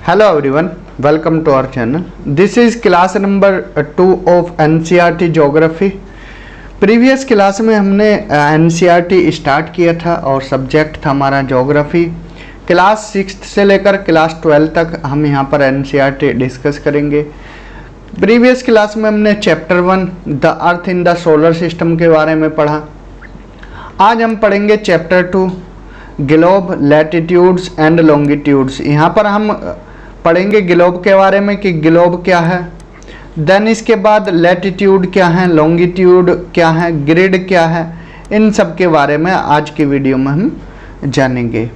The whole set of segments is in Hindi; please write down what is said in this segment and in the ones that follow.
Hello everyone, welcome to our channel. This is class number 2 of NCERT Geography. Previous class में हमने NCERT स्टार्ट किया था और सब्जेक्ट था हमारा ज्योग्राफी। क्लास 6 से लेकर क्लास 12 तक हम यहाँ पर NCERT डिस्कस करेंगे। प्रीवियस क्लास में हमने chapter 1 the earth in the solar system के बारे में पढ़ा। आज हम पढ़ेंगे chapter 2 globe latitudes and longitudes. यहाँ पर हम पढ़ेंगे ग्लोब के बारे में कि ग्लोब क्या है, देन इसके बाद लैटिट्यूड क्या है, लॉन्गिट्यूड क्या है, ग्रिड क्या है, इन सब के बारे में आज की वीडियो में हम जानेंगे।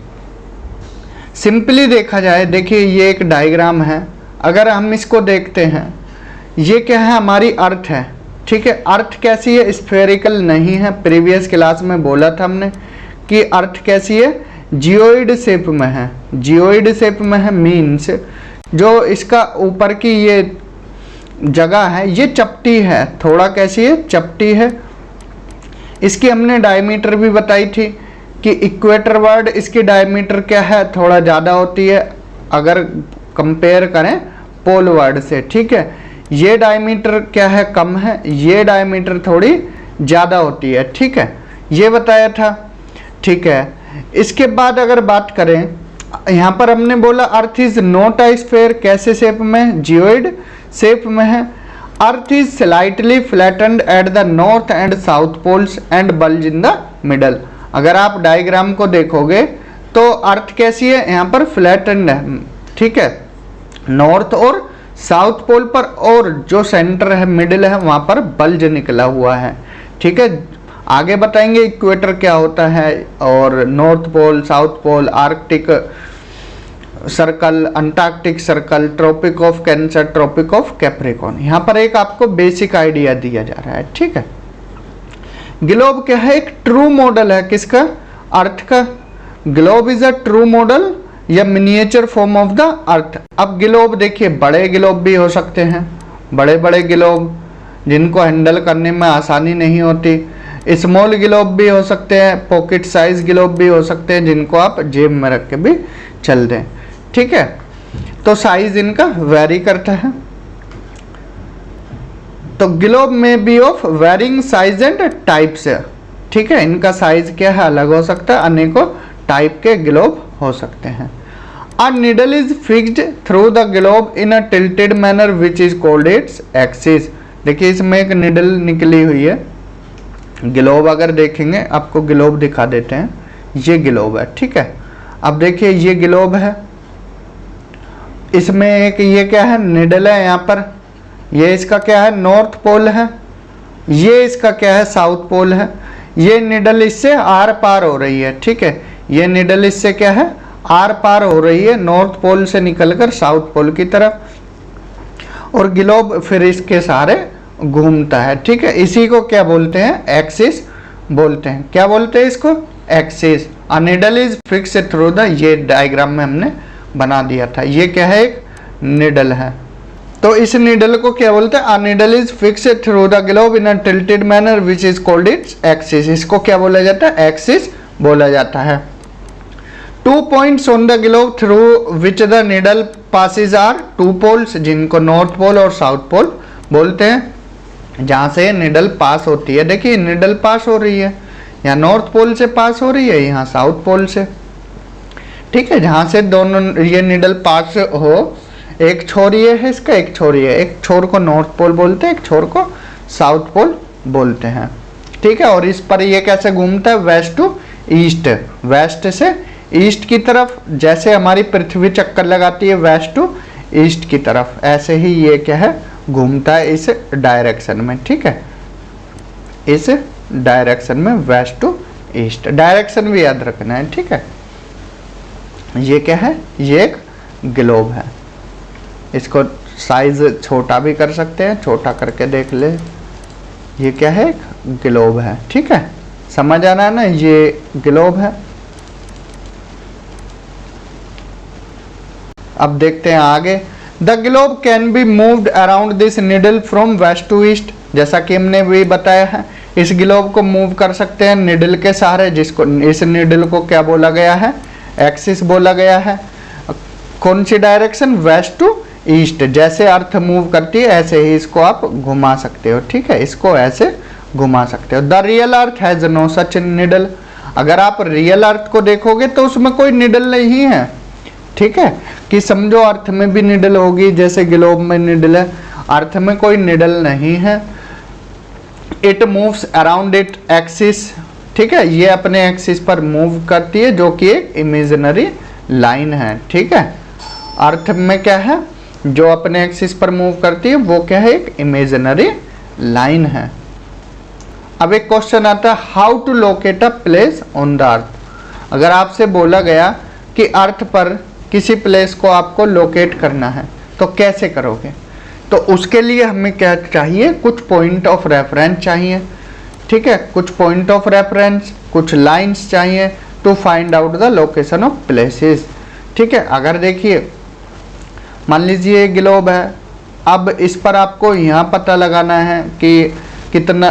सिंपली देखा जाए, देखिए ये एक डायग्राम है। अगर हम इसको देखते हैं, ये क्या है, हमारी अर्थ है। ठीक है, अर्थ कैसी है, स्फेरिकल नहीं है। प्रीवियस क्लास में बोला था हमने कि अर्थ कैसी है, जियोइड शेप में है। जियोइड शेप में है मीन्स जो इसका ऊपर की ये जगह है ये चपटी है, थोड़ा कैसी है, चपटी है। इसकी हमने डायमीटर भी बताई थी कि इक्वेटर वर्ड इसकी डायमीटर क्या है, थोड़ा ज़्यादा होती है अगर कंपेयर करें पोल वर्ड से। ठीक है, ये डायमीटर क्या है, कम है, ये डायमीटर थोड़ी ज़्यादा होती है। ठीक है, ये बताया था। ठीक है, इसके बाद अगर बात करें, यहाँ पर हमने बोला earth is not a sphere, कैसे शेप में, जियोइड शेप में है। Earth is slightly flattened at the north and south poles and bulge in the middle. अगर आप डायग्राम को देखोगे तो अर्थ कैसी है, यहाँ पर फ्लैटेंड है। ठीक है, नॉर्थ और साउथ पोल पर, और जो सेंटर है, मिडिल है, वहाँ पर बल्ज निकला हुआ है। ठीक है, आगे बताएंगे इक्वेटर क्या होता है, और North pole, south Pole, Arctic circle, Antarctic Circle, Tropic of cancer, tropic of Capricorn. यहाँ पर एक आपको बेसिक आइडिया दिया जा रहा है। ठीक है, ग्लोब क्या है, एक ट्रू मॉडल है किसका, अर्थ का। Globe is a true model या miniature form of the earth. अब ग्लोब देखिए, बड़े ग्लोब भी हो सकते हैं, बड़े बड़े ग्लोब जिनको हैंडल करने में आसानी नहीं होती। स्मॉल ग्लोब भी हो सकते हैं, पॉकेट साइज ग्लोब भी हो सकते हैं जिनको आप जेब में रख के भी चल दें। ठीक है, तो साइज इनका वेरी करता है। तो ग्लोब में be of varying size and types है। ठीक है, इनका साइज क्या है, अलग हो सकता है, अनेकों टाइप के ग्लोब हो सकते हैं। A needle is fixed through the globe in a tilted manner which is called its axis. देखिए इसमें एक नीडल निकली हुई है। ग्लोब अगर देखेंगे, आपको ग्लोब दिखा देते हैं, ये ग्लोब है। ठीक है, अब देखिए ये ग्लोब है, इसमें एक ये क्या है, निडल है। यहाँ पर ये इसका क्या है, नॉर्थ पोल है, ये इसका क्या है, साउथ पोल है। ये निडल इससे आर पार हो रही है। ठीक है, ये निडल इससे क्या है, आर पार हो रही है, नॉर्थ पोल से निकलकर साउथ पोल की तरफ, और ग्लोब फिर इसके सहारे घूमता है। ठीक है, इसी को क्या बोलते हैं, एक्सिस बोलते हैं। क्या बोलते हैं इसको, axis. A needle is fix through the, ये डायग्राम में हमने बना दिया था, ये क्या है, एक नीडल है। तो इस नीडल को क्या बोलते हैं, a needle is fix through the globe in a tilted manner which is called its axis. इसको क्या बोला जाता है, एक्सिस बोला जाता है। 2 points on the globe through which the needle passes are 2 poles, जिनको नॉर्थ पोल और साउथ पोल बोलते हैं, जहाँ से निडल पास होती है। देखिए निडल पास हो रही है, यहाँ नॉर्थ पोल से पास हो रही है, यहाँ साउथ पोल से। ठीक है, जहाँ से दोनों ये निडल पास हो, एक छोर ये है इसका, एक छोर ये, एक छोर को नॉर्थ पोल बोलते हैं, एक छोर को साउथ पोल बोलते हैं। ठीक है, और इस पर ये कैसे घूमता है, वेस्ट टू ईस्ट, वेस्ट से ईस्ट की तरफ, जैसे हमारी पृथ्वी चक्कर लगाती है वेस्ट टू ईस्ट की तरफ, ऐसे ही ये क्या है, घूमता है इस डायरेक्शन में। ठीक है, इस डायरेक्शन में, वेस्ट टू ईस्ट। डायरेक्शन भी याद रखना है। ठीक है, ये क्या है, ये एक ग्लोब है। इसको साइज छोटा भी कर सकते हैं, छोटा करके देख ले, ये क्या है, एक ग्लोब है। ठीक है, समझ आना है ना, ये ग्लोब है। अब देखते हैं आगे। The globe can be moved around this needle from west to east, जैसा कि हमने भी बताया है, इस ग्लोब को मूव कर सकते हैं निडल के सहारे, जिसको इस निडल को क्या बोला गया है, एक्सिस बोला गया है। कौन सी डायरेक्शन, वेस्ट टू ईस्ट, जैसे अर्थ मूव करती है ऐसे ही इसको आप घुमा सकते हो, ठीक है, इसको ऐसे घुमा सकते हो। The real earth has no such needle, अगर आप रियल अर्थ को देखोगे तो उसमें कोई निडल नहीं है, ठीक है, कि समझो अर्थ में भी निडल होगी जैसे ग्लोब में निडल है, अर्थ में कोई निडल नहीं है। It moves around it axis, ठीक है, ये अपने एक्सिस पर मूव करती है जो कि एक इमेजिनरी लाइन है, ठीक है। अर्थ में क्या है, जो अपने एक्सिस पर मूव करती है वो क्या है, एक इमेजिनरी लाइन है। अब एक क्वेश्चन आता है, how to locate a place on the earth. अगर आपसे बोला गया कि अर्थ पर किसी प्लेस को आपको लोकेट करना है तो कैसे करोगे, तो उसके लिए हमें क्या चाहिए, कुछ पॉइंट ऑफ रेफरेंस चाहिए, ठीक है, कुछ पॉइंट ऑफ रेफरेंस, कुछ लाइंस चाहिए to find out the location of places, ठीक है। अगर देखिए मान लीजिए ये ग्लोब है, अब इस पर आपको यहाँ पता लगाना है कि कितना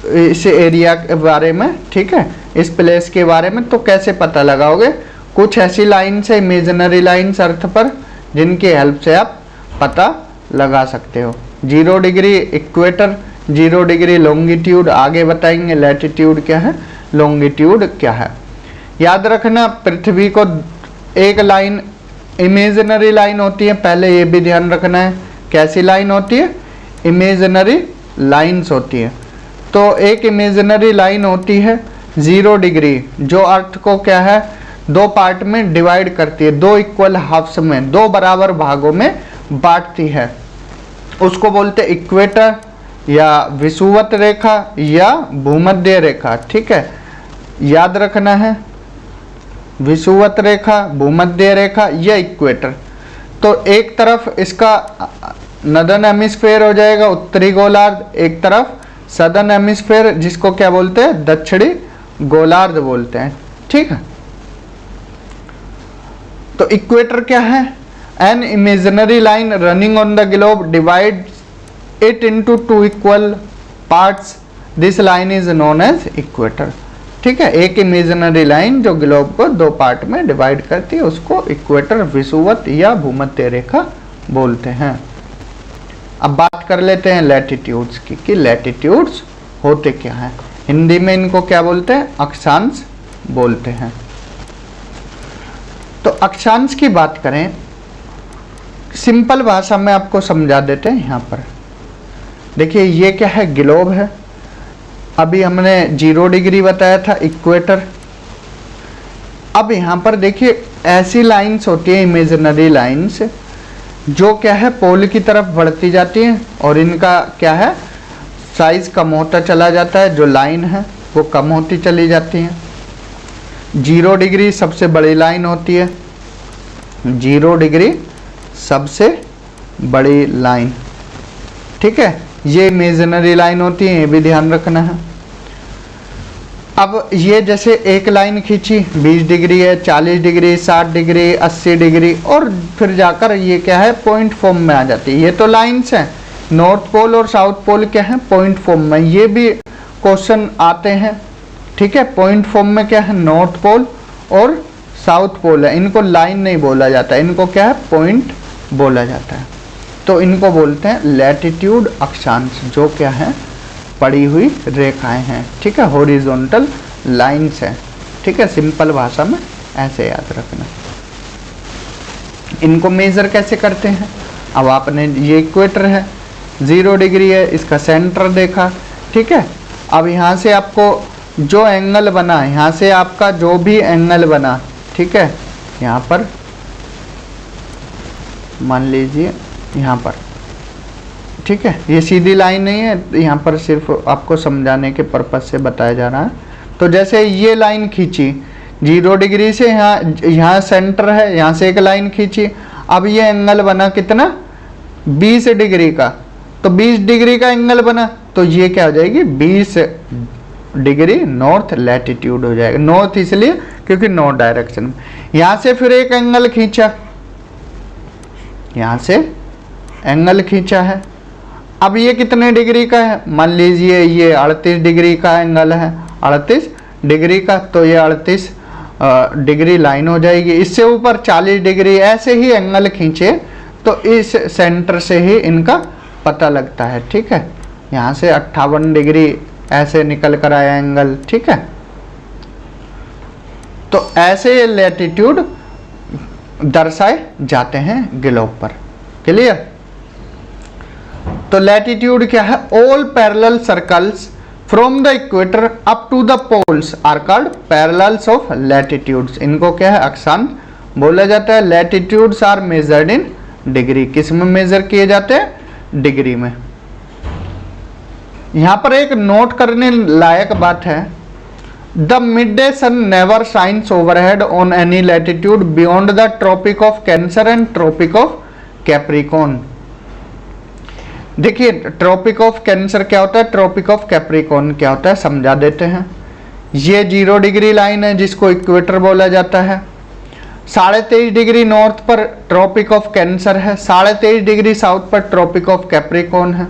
इस एरिया के बारे में, ठीक है, इस प्लेस के बारे में, तो कैसे पता लगाओगे, कुछ ऐसी लाइन्स है, इमेजिनरी लाइन्स अर्थ पर, जिनकी हेल्प से आप पता लगा सकते हो। 0 डिग्री इक्वेटर, 0 डिग्री लॉन्गिट्यूड, आगे बताएंगे लैटिट्यूड क्या है, लॉन्गिट्यूड क्या है। याद रखना पृथ्वी को एक लाइन इमेजिनरी लाइन होती है, पहले ये भी ध्यान रखना है, कैसी लाइन होती है, इमेजिनरी लाइन्स होती है। तो एक इमेजिनरी लाइन होती है 0 डिग्री, जो अर्थ को क्या है, दो पार्ट में डिवाइड करती है, दो इक्वल हाफ्स में, दो बराबर भागों में बांटती है, उसको बोलते हैं इक्वेटर या विषुवत रेखा या भूमध्य रेखा, ठीक है, याद रखना है, विषुवत रेखा, भूमध्य रेखा या इक्वेटर। तो एक तरफ इसका नदर्न हेमिस्फेयर हो जाएगा, उत्तरी गोलार्ध, एक तरफ सदर्न हेमिस्फेयर जिसको क्या बोलते हैं, दक्षिणी गोलार्ध बोलते हैं, ठीक है। तो इक्वेटर क्या है, an imaginary line running on the globe divide it into 2 equal parts, this line is known as equator, ठीक है। एक इमेजिनरी लाइन जो ग्लोब को 2 पार्ट में डिवाइड करती है उसको इक्वेटर, विषुवत या भूमध्य रेखा बोलते हैं। अब बात कर लेते हैं लैटिट्यूड्स की, कि लैटिट्यूड्स होते क्या हैं, हिंदी में इनको क्या बोलते हैं, अक्षांश बोलते हैं। तो अक्षांश की बात करें, सिंपल भाषा में आपको समझा देते हैं। यहाँ पर देखिए ये क्या है, ग्लोब है, अभी हमने 0 डिग्री बताया था इक्वेटर। अब यहाँ पर देखिए ऐसी लाइंस होती है इमेजिनरी लाइंस जो क्या है, पोल की तरफ बढ़ती जाती हैं और इनका क्या है, साइज कम होता चला जाता है, जो लाइन है वो कम होती चली जाती हैं। 0 डिग्री सबसे बड़ी लाइन होती है, 0 डिग्री सबसे बड़ी लाइन, ठीक है, ये इमेजिनरी लाइन होती है, ये भी ध्यान रखना है। अब ये जैसे एक लाइन खींची 20 डिग्री है, 40 डिग्री, 60 डिग्री, 80 डिग्री, और फिर जाकर ये क्या है, पॉइंट फॉर्म में आ जाती है। ये तो लाइन्स हैं, नॉर्थ पोल और साउथ पोल क्या है, पॉइंट फॉर्म में, ये भी क्वेश्चन आते हैं, ठीक है। पॉइंट फॉर्म में क्या है, नॉर्थ पोल और साउथ पोल है, इनको लाइन नहीं बोला जाता, इनको क्या है, पॉइंट बोला जाता है। तो इनको बोलते हैं लैटिट्यूड अक्षांश, जो क्या है, पड़ी हुई रेखाएं हैं, ठीक है, हॉरिजॉन्टल लाइंस हैं, ठीक है, सिंपल भाषा में ऐसे याद रखना। इनको मेजर कैसे करते हैं, अब आपने ये इक्वेटर है, 0 डिग्री है, इसका सेंटर देखा, ठीक है। अब यहाँ से आपको जो एंगल बना, यहाँ से आपका जो भी एंगल बना, ठीक है, यहाँ पर मान लीजिए यहाँ पर, ठीक है, ये सीधी लाइन नहीं है, यहाँ पर सिर्फ आपको समझाने के पर्पज से बताया जा रहा है। तो जैसे ये लाइन खींची 0 डिग्री से, यहाँ सेंटर है, यहाँ से एक लाइन खींची, अब ये एंगल बना कितना, 20 डिग्री का, तो 20 डिग्री का एंगल बना, तो ये क्या हो जाएगी, 20 डिग्री नॉर्थ लैटिट्यूड हो जाएगा। नॉर्थ इसलिए क्योंकि नॉर्थ डायरेक्शन में। यहाँ से फिर एक एंगल खींचा, यहाँ से एंगल खींचा है, अब ये कितने डिग्री का है, मान लीजिए ये 38 डिग्री का एंगल है, 38 डिग्री का, तो ये 38 डिग्री लाइन हो जाएगी। इससे ऊपर 40 डिग्री, ऐसे ही एंगल खींचे तो इस सेंटर से ही इनका पता लगता है। ठीक है, यहाँ से 58 डिग्री ऐसे निकल कर आया एंगल। ठीक है, तो ऐसे ये लैटिट्यूड दर्शाए जाते हैं ग्लोब पर। क्लियर? तो लैटिट्यूड क्या है? All parallel circles from the equator up to the poles are called parallels of latitudes. इनको क्या है? अक्षांश बोला जाता है। Latitudes are measured in degree. किस में मेजर किए जाते हैं? डिग्री में। यहां पर एक नोट करने लायक बात है, the mid day sun never shines overhead on any latitude beyond the tropic of cancer and tropic of capricorn. देखिए, ट्रॉपिक ऑफ कैंसर क्या होता है, ट्रॉपिक ऑफ कैप्रिकॉर्न क्या होता है, समझा देते हैं। ये 0 डिग्री लाइन है जिसको इक्वेटर बोला जाता है। 23.5 डिग्री नॉर्थ पर ट्रॉपिक ऑफ कैंसर है, 23.5 डिग्री साउथ पर ट्रॉपिक ऑफ कैप्रिकॉर्न है,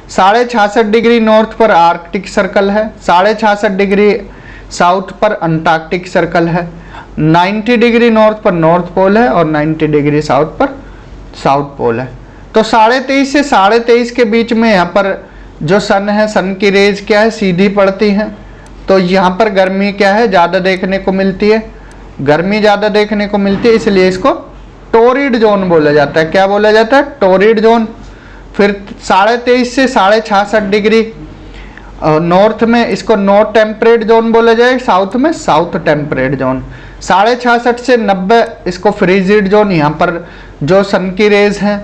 66.5 डिग्री नॉर्थ पर आर्कटिक सर्कल है, 66.5 डिग्री साउथ पर अंटार्कटिक सर्कल है, 90 डिग्री नॉर्थ पर नॉर्थ पोल है और 90 डिग्री साउथ पर साउथ पोल है। तो 23.5 से 23.5 के बीच में यहाँ पर जो सन है, सन की रेज क्या है? सीधी पड़ती है। तो यहाँ पर गर्मी क्या है? ज़्यादा देखने को मिलती है। गर्मी ज़्यादा देखने को मिलती है, इसलिए इसको टोरिड जोन बोला जाता है। क्या बोला जाता है? Torrid zone. फिर 23.5 से 66.5 डिग्री नॉर्थ में इसको नॉर्थ टेम्परेट जोन बोला जाए, साउथ में साउथ टेम्परेट जोन। 66.5 से 90 इसको फ्रीजिड जोन। यहाँ पर जो सन की रेज है,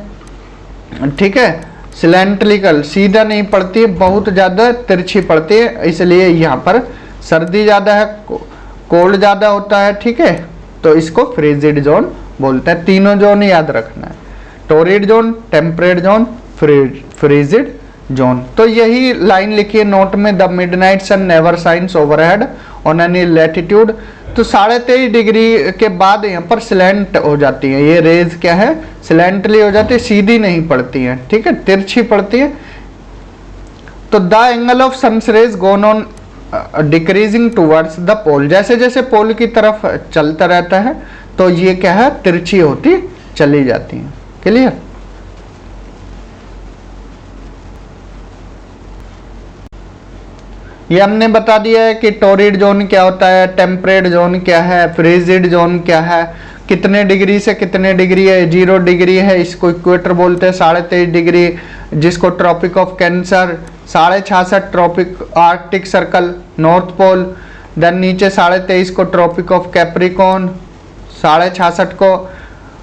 ठीक है, सिलेंट्रिकल, सीधा नहीं पड़ती है, बहुत ज़्यादा तिरछी पड़ती है, इसलिए यहाँ पर सर्दी ज़्यादा है, कोल्ड ज़्यादा होता है। ठीक है, तो इसको फ्रीजिड जोन बोलते हैं। तीनों जोन याद रखना है, torrid zone, temperate zone, frigid zone. तो यही लाइन लिखिए नोट में, the midnight sun never shines overhead on any latitude. तो 23.5 डिग्री के बाद यहाँ पर सिलेंट हो जाती है, ये रेज क्या है? सिलेंटली हो जाती है, सीधी नहीं पड़ती है। ठीक है, तिरछी पड़ती है। तो the angle of sun's rays gone on decreasing towards the pole. जैसे जैसे पोल की तरफ चलता रहता है तो ये क्या है? तिरछी होती चली जाती है। क्लियर? ये हमने बता दिया है कि टोरिड जोन क्या होता है, टेम्परेट जोन क्या है, फ्रीजिड जोन क्या है, कितने डिग्री से कितने डिग्री है। 0 डिग्री है, इसको इक्वेटर बोलते हैं। 23.5 डिग्री जिसको tropic of cancer, 66.5 tropic arctic circle, north pole. Then नीचे 23.5 को ट्रॉपिक ऑफ कैप्रिकॉर्न, 66.5 को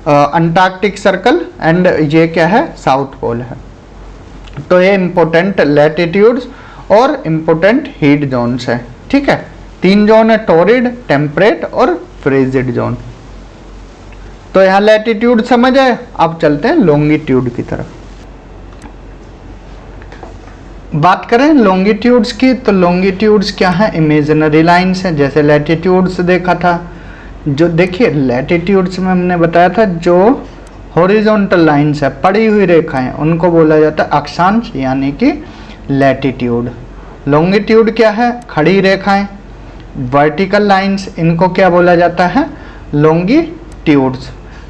अंटार्कटिक सर्कल, एंड ये क्या है? साउथ पोल है। तो ये इंपॉर्टेंट लैटिट्यूड्स और इम्पोर्टेंट हीट जोन्स है। ठीक है, 3 जोन है, टोरिड, टेम्परेट और फ्रीजिड जोन। तो यहाँ लैटिट्यूड समझ आए। अब चलते हैं लॉन्गिट्यूड की तरफ। बात करें लॉन्गिट्यूड्स की, तो लॉन्गिट्यूड्स क्या है? इमेजिनरी लाइंस हैं। जैसे लैटिट्यूड्स देखा था, जो देखिए लैटिट्यूड्स में हमने बताया था जो हॉरिजॉन्टल लाइंस है, पड़ी हुई रेखाएं, उनको बोला जाता है अक्षांश यानी कि लैटिट्यूड। लॉन्गिट्यूड क्या है? खड़ी रेखाएं, वर्टिकल लाइंस, इनको क्या बोला जाता है? लॉन्गिट्यूड्स।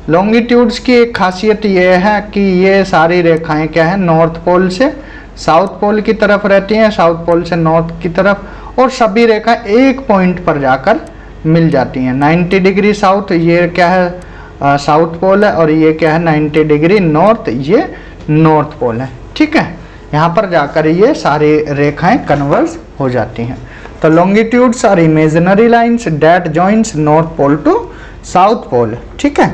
लॉन्गिट्यूड्स की एक खासियत ये है कि ये सारी रेखाएं क्या है? नॉर्थ पोल से साउथ पोल की तरफ रहती हैं, साउथ पोल से नॉर्थ की तरफ, और सभी रेखाएं एक पॉइंट पर जाकर मिल जाती हैं। 90 डिग्री साउथ, ये क्या है? साउथ पोल है, और ये क्या है? 90 डिग्री नॉर्थ, ये नॉर्थ पोल है। ठीक है, यहाँ पर जाकर ये सारी रेखाएं कन्वर्ज हो जाती हैं। तो longitudes are imaginary lines that joins north pole to south pole. ठीक है,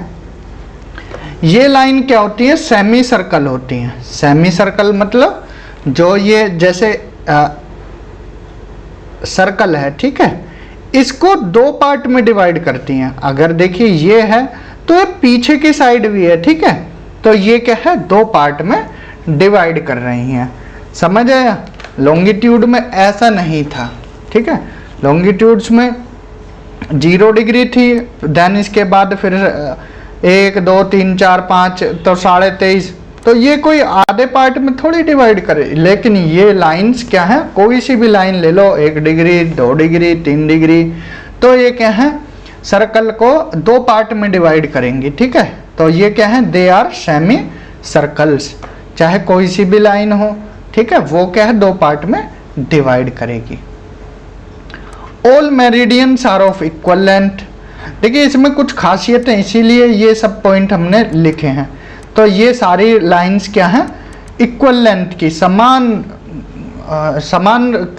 ये लाइन क्या होती है? सेमी सर्कल होती है। सेमी सर्कल मतलब जो ये जैसे सर्कल है, ठीक है, इसको 2 पार्ट में डिवाइड करती हैं। अगर देखिए ये है तो ये पीछे की साइड भी है। ठीक है, तो ये क्या है? 2 पार्ट में डिवाइड कर रही हैं। समझ आया? लॉन्गिट्यूड में ऐसा नहीं था। ठीक है, लॉन्गिट्यूड्स में 0 डिग्री थी, देन इसके बाद फिर 1 2 3 4 5 तो 23.5। तो ये कोई आधे पार्ट में थोड़ी डिवाइड करे। लेकिन ये लाइंस क्या है? कोई सी भी लाइन ले लो, 1 डिग्री 2 डिग्री 3 डिग्री, तो ये क्या है? सर्कल को दो पार्ट में डिवाइड करेंगी, ठीक है। तो ये क्या है, दे आर सेमी सर्कल्स, चाहे कोई सी भी लाइन हो, ठीक है, वो क्या है, दो पार्ट में डिवाइड करेगी। All meridians are of equal length. देखिए इसमें कुछ खासियतें, इसीलिए ये सब पॉइंट हमने लिखे हैं। तो ये सारी लाइंस क्या हैं, इक्वल लेंथ की, समान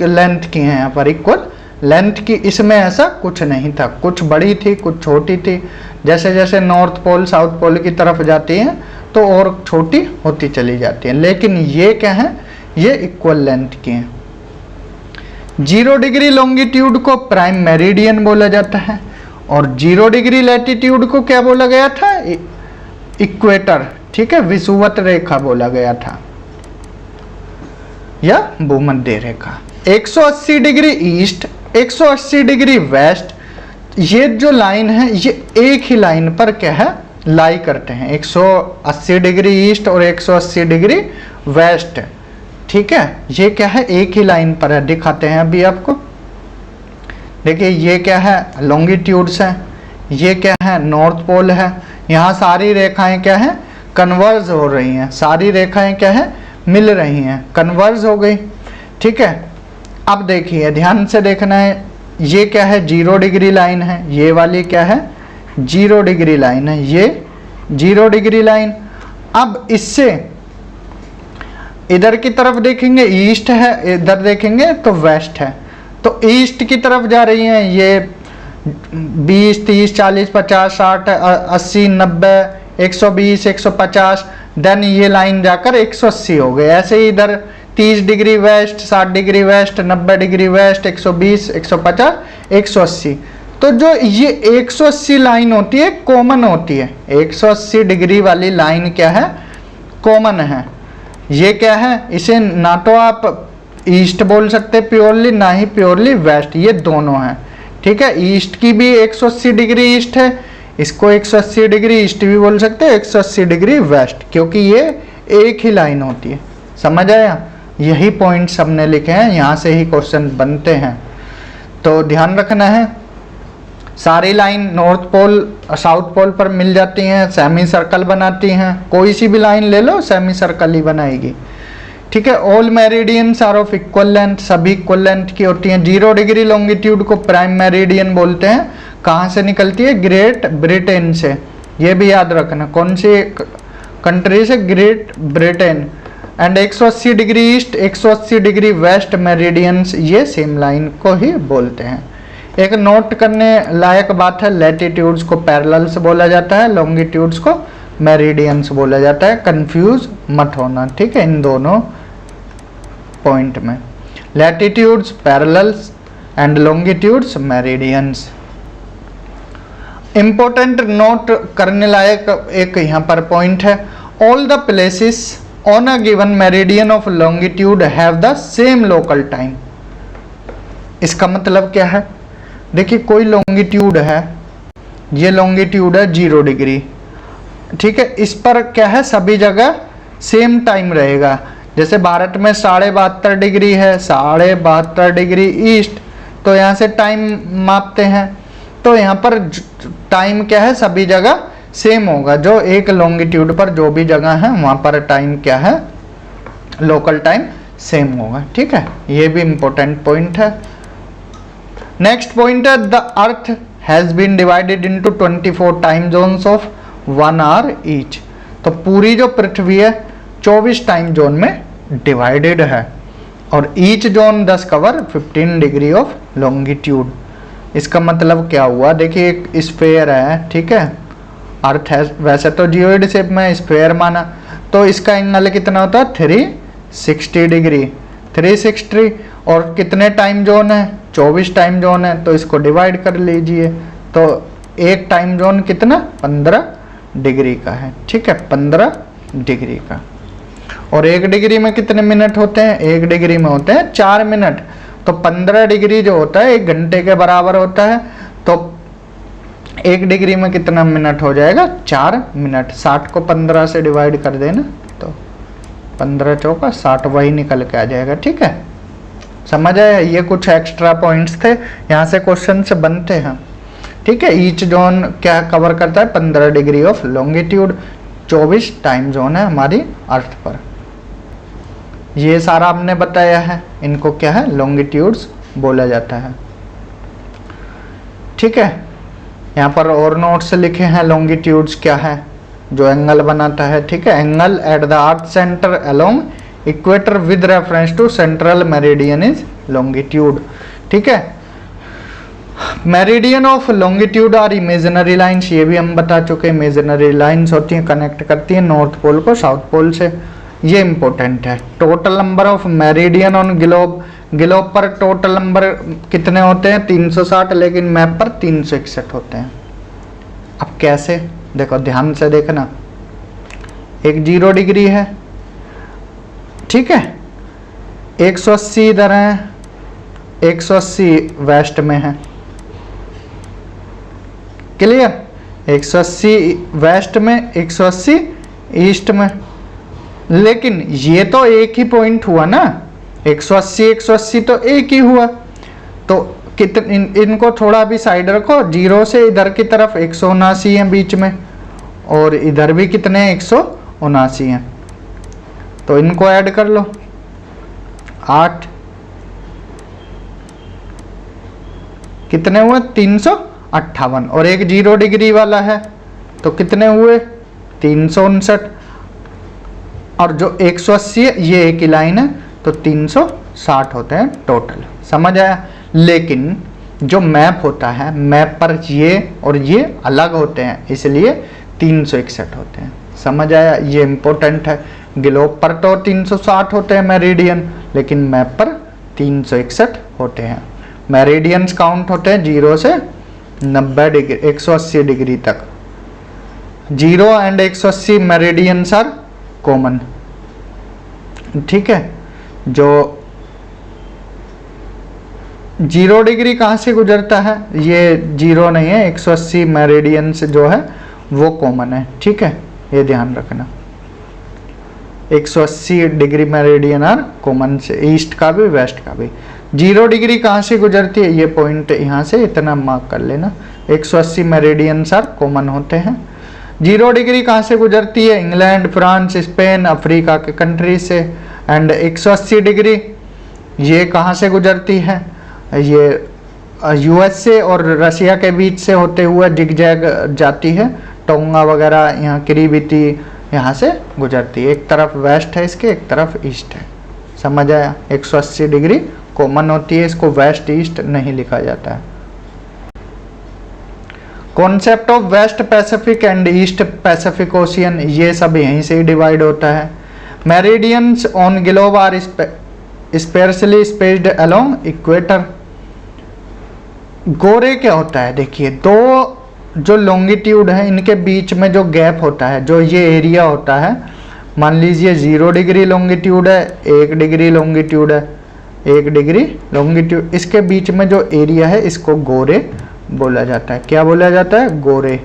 लेंथ की हैं, यहाँ पर इक्वल लेंथ की। इसमें ऐसा कुछ नहीं था, कुछ बड़ी थी कुछ छोटी थी। जैसे जैसे नॉर्थ पोल साउथ पोल की तरफ जाती हैं तो और छोटी होती चली जाती हैं, लेकिन ये क्या है, ये इक्वल लेंथ की हैं। 0 डिग्री लॉन्गिट्यूड को प्राइम मेरिडियन बोला जाता है और 0 डिग्री लैटिट्यूड को क्या बोला गया था, इक्वेटर, ठीक है, विषुवत रेखा बोला गया था या भूमध्य रेखा। 180 डिग्री ईस्ट 180 डिग्री वेस्ट, ये जो लाइन है ये एक ही लाइन पर क्या है, लाई करते हैं। 180 डिग्री ईस्ट और 180 डिग्री वेस्ट, ठीक है, ये क्या है, एक ही लाइन पर है। दिखाते हैं अभी आपको। देखिए ये क्या है, लॉन्गिट्यूड्स है, ये क्या है, नॉर्थ पोल है। यहाँ सारी रेखाएं क्या है, कन्वर्ज हो रही हैं, सारी रेखाएं क्या है, मिल रही हैं, कन्वर्ज हो गई, ठीक है। अब देखिए ध्यान से देखना है, ये क्या है, 0 डिग्री लाइन है, ये वाली क्या है, 0 डिग्री लाइन है, ये 0 डिग्री लाइन। अब इससे इधर की तरफ देखेंगे ईस्ट है, इधर देखेंगे तो वेस्ट है। तो ईस्ट की तरफ जा रही हैं ये 20 30 40 50 60 80 90 120 150, देन ये लाइन जाकर 180 हो गए। ऐसे ही इधर 30 degree west 60 degree west 90 degree west 120 150 180। तो जो ये 180 लाइन होती है कॉमन होती है, 180 डिग्री वाली लाइन क्या है, कॉमन है। ये क्या है, इसे ना तो आप ईस्ट बोल सकते प्योरली, ना ही प्योरली वेस्ट, ये दोनों हैं, ठीक है। ईस्ट की भी 180 डिग्री ईस्ट है, इसको 180 डिग्री ईस्ट भी बोल सकते हैं, 180 डिग्री वेस्ट, क्योंकि ये एक ही लाइन होती है। समझ आया, यही पॉइंट्स हमने लिखे हैं, यहाँ से ही क्वेश्चन बनते हैं। तो ध्यान रखना है, सारी line north pole south pole पर मिल जाती हैं, सेमी सर्कल बनाती हैं। कोई सी भी लाइन ले लो सेमी सर्कल ही बनाएगी, ठीक है। All meridians are of equal length, सभी इक्वल लेंथ की होती हैं। 0 डिग्री लॉन्गिट्यूड को प्राइम मेरिडियन बोलते हैं। कहाँ से निकलती है, ग्रेट ब्रिटेन से, ये भी याद रखना, कौन सी कंट्री से, great Britain. And 180 degree east 180 degree west meridians, ये सेम लाइन को ही बोलते हैं। एक नोट करने लायक बात है, लैटिट्यूड्स को पैरेलल्स बोला जाता है, लॉन्गिट्यूड्स को मेरिडियंस बोला जाता है। कंफ्यूज मत होना, ठीक है, इन दोनों पॉइंट में, latitudes parallels and longitudes meridians. Important note करने लायक एक यहाँ पर पॉइंट है, all the places on a given meridian of longitude have the same local time. इसका मतलब क्या है, देखिए कोई लॉन्गिट्यूड है, ये लॉन्गिट्यूड है 0 डिग्री, ठीक है, इस पर क्या है, सभी जगह सेम टाइम रहेगा। जैसे भारत में 72.5 डिग्री है, 72.5 डिग्री ईस्ट, तो यहाँ से टाइम मापते हैं, तो यहाँ पर टाइम क्या है, सभी जगह सेम होगा। जो एक लॉन्गिट्यूड पर जो भी जगह है वहाँ पर टाइम क्या है, लोकल टाइम सेम होगा, ठीक है। ये भी इम्पोर्टेंट पॉइंट है। नेक्स्ट पॉइंट है, the earth has been divided into 24 time zones of 1 hour each. तो पूरी जो पृथ्वी है 24 टाइम जोन में डिवाइडेड है और each zone 10 cover 15 degree of longitude. इसका मतलब क्या हुआ, देखिए एक स्फेयर है, ठीक है, अर्थ है, वैसे तो जियोइड शेप में स्फेयर माना, तो इसका एंगल कितना होता है, 360 डिग्री, 360। और कितने टाइम जोन है, 24 टाइम जोन है, तो इसको डिवाइड कर लीजिए। तो एक टाइम जोन कितना, 15 डिग्री का है, ठीक है, 15 डिग्री का। और 1 डिग्री में कितने मिनट होते हैं, 1 डिग्री में होते हैं 4 मिनट। तो 15 डिग्री जो होता है 1 घंटे के बराबर होता है। तो 1 डिग्री में कितना मिनट हो जाएगा, 4 मिनट। 60 को 15 से डिवाइड कर देना, तो 15 चौका 60 वही निकल के आ जाएगा, ठीक है। समझ आया, ये कुछ एक्स्ट्रा पॉइंट्स थे, यहाँ से क्वेश्चन से बनते हैं। ठीक है। ईच जोन क्या कवर करता है, 15 degree of longitude, 24 time zone है हमारी अर्थ पर। ये सारा हमने बताया है, इनको क्या है, लॉन्गिट्यूड्स बोला जाता है। ठीक है, यहाँ पर और नोट्स लिखे हैं, लॉन्गिट्यूड्स क्या है, जो एंगल बनाता है। ठीक है, angle at the earth centre along equator with reference to central meridian is longitude. ठीक है, meridian of longitude are imaginary lines, ये भी हम बता चुके हैं। इमेजिनरी लाइन्स होती हैं, कनेक्ट करती हैं नॉर्थ पोल को साउथ पोल से, ये इंपॉर्टेंट है। Total number of meridian on globe, globe पर टोटल नंबर कितने होते हैं, 360, लेकिन मैप पर 361 होते हैं। अब कैसे, देखो ध्यान से देखना, एक 0 डिग्री है, ठीक है, 180 इधर है, 180 वेस्ट में है, क्लियर, 180 वेस्ट में, 180 ईस्ट में। लेकिन ये तो एक ही पॉइंट हुआ ना, 180 180 तो एक ही हुआ, तो कितने इनको थोड़ा भी साइड रखो, 0 से इधर की तरफ 179 है बीच में, और इधर भी कितने हैं, 179 हैं, तो इनको ऐड कर लो, 8 कितने हुए, 358, और एक 0 डिग्री वाला है तो कितने हुए, 359, और जो 180 है ये एक ही लाइन है तो 360 होते हैं टोटल। समझ आया। लेकिन जो मैप होता है, मैप पर ये और ये अलग होते हैं, इसलिए 361 होते हैं। समझ आया, ये इंपॉर्टेंट है। ग्लोब पर तो 360 होते हैं मेरिडियन, लेकिन मैप पर 361 होते हैं। मेरिडियंस काउंट होते हैं 0 से 90 डिग्री, 180 डिग्री तक। 0 एंड 180 मेरिडियंस आर कॉमन। ठीक है, जो 0 डिग्री कहाँ से गुजरता है, ये 0 नहीं है, 180 मेरिडियंस जो है वो कॉमन है। ठीक है, ये ध्यान रखना, 180 डिग्री मेरिडियन आर कॉमन से, ईस्ट का भी वेस्ट का भी। 0 डिग्री कहाँ से गुजरती है, ये पॉइंट यहाँ से इतना मार्क कर लेना, 180 मेरिडियंस आर कॉमन होते हैं। 0 डिग्री कहाँ से गुजरती है, इंग्लैंड, फ्रांस, स्पेन, अफ्रीका के कंट्री से। एंड 180 डिग्री ये कहाँ से गुजरती है, ये यूएसए और रशिया के बीच से होते हुए जिगजैग जाती है, टोंगा वगैरह, यहाँ किरीबिती, यहाँ से गुजरती है। एक तरफ वेस्ट है इसके, एक तरफ ईस्ट है। समझ आया, 180 डिग्री कॉमन होती है, इसको वेस्ट ईस्ट नहीं लिखा जाता है। Concept of west pacific and east pacific ocean, ये सब यहीं से ही डिवाइड होता है। Meridians on globe are specially spaced along equator. गोरे क्या होता है, देखिए दो जो लॉन्गिट्यूड है इनके बीच में जो गैप होता है, जो ये एरिया होता है, मान लीजिए 0 डिग्री लॉन्गिट्यूड है, 1 डिग्री लॉन्गिट्यूड है, 1 डिग्री लॉन्गिट्यूड, इसके बीच में जो एरिया है इसको गोरे बोला जाता है। क्या बोला जाता है, गोरे।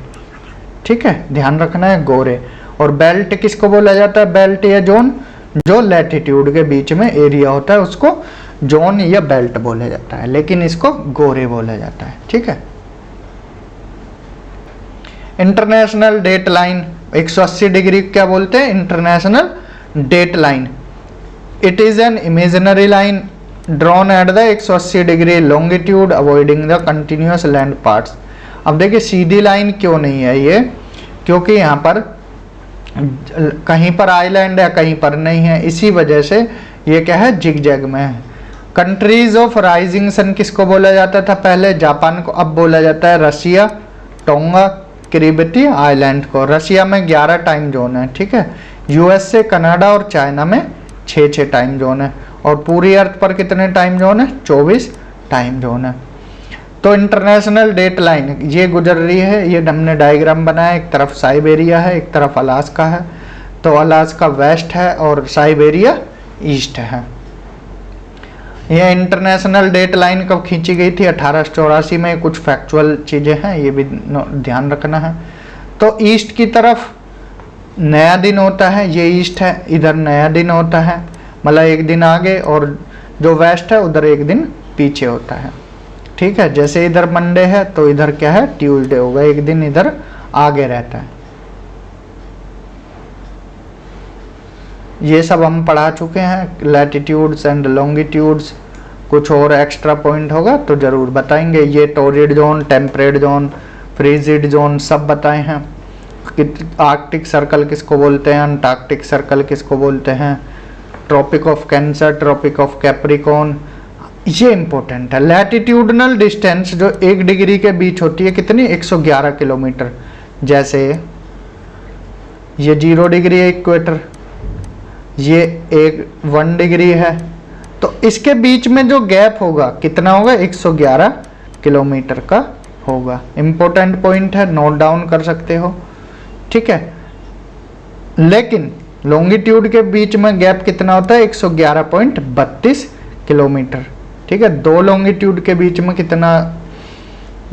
ठीक है, ध्यान रखना है, गोरे। और बेल्ट किसको बोला जाता है, बेल्ट या जोन, जो लैटिट्यूड के बीच में एरिया होता है उसको जोन या बेल्ट बोला जाता है, लेकिन इसको गोरे बोला जाता है। ठीक है, इंटरनेशनल डेट लाइन 180 डिग्री क्या बोलते हैं, international date line. It is an imaginary line drawn at the 180 degree longitude avoiding the continuous land parts. अब देखिए सीधी लाइन क्यों नहीं है ये, क्योंकि यहाँ पर कहीं पर आइलैंड है कहीं पर नहीं है, इसी वजह से ये क्या है, जिगजैग में है। कंट्रीज ऑफ राइजिंग सन किसको बोला जाता था पहले, जापान को, अब बोला जाता है रशिया, टोंगा, किरिबती आइलैंड को। रशिया में 11 टाइम जोन है। ठीक है, यूएसए, कनाडा और चाइना में 6 टाइम जोन है, और पूरी अर्थ पर कितने टाइम जोन है, 24 टाइम जोन है। तो इंटरनेशनल डेट लाइन ये गुजर रही है, ये हमने डायग्राम बनाया, एक तरफ साइबेरिया है, एक तरफ अलास्का है, तो अलास्का वेस्ट है और साइबेरिया ईस्ट है। यह इंटरनेशनल डेट लाइन कब खींची गई थी, 1884 में। कुछ फैक्चुअल चीज़ें हैं, ये भी ध्यान रखना है। तो ईस्ट की तरफ नया दिन होता है, ये ईस्ट है, इधर नया दिन होता है, मतलब एक दिन आगे, और जो वेस्ट है उधर एक दिन पीछे होता है। ठीक है, जैसे इधर मंडे है तो इधर क्या है, ट्यूसडे होगा, एक दिन इधर आगे रहता है। ये सब हम पढ़ा चुके हैं, लैटिट्यूड्स एंड लॉन्गिट्यूड्स। कुछ और एक्स्ट्रा पॉइंट होगा तो ज़रूर बताएंगे। ये torrid zone, temperate zone, frigid zone सब बताए हैं। आर्कटिक सर्कल किसको बोलते हैं, अंटार्कटिक सर्कल किसको बोलते हैं, tropic of cancer, tropic of capricorn, ये इंपॉर्टेंट है। लैटिट्यूडनल डिस्टेंस जो 1 डिग्री के बीच होती है कितनी, 111 किलोमीटर। जैसे ये 0 डिग्री है इक्वेटर, ये 1 डिग्री है, तो इसके बीच में जो गैप होगा कितना होगा, 111 किलोमीटर का होगा। इंपॉर्टेंट पॉइंट है, नोट डाउन कर सकते हो, ठीक है। लेकिन लॉन्गिट्यूड के बीच में गैप कितना होता है, 111.32 किलोमीटर, ठीक है। 2 लॉन्गिट्यूड के बीच में कितना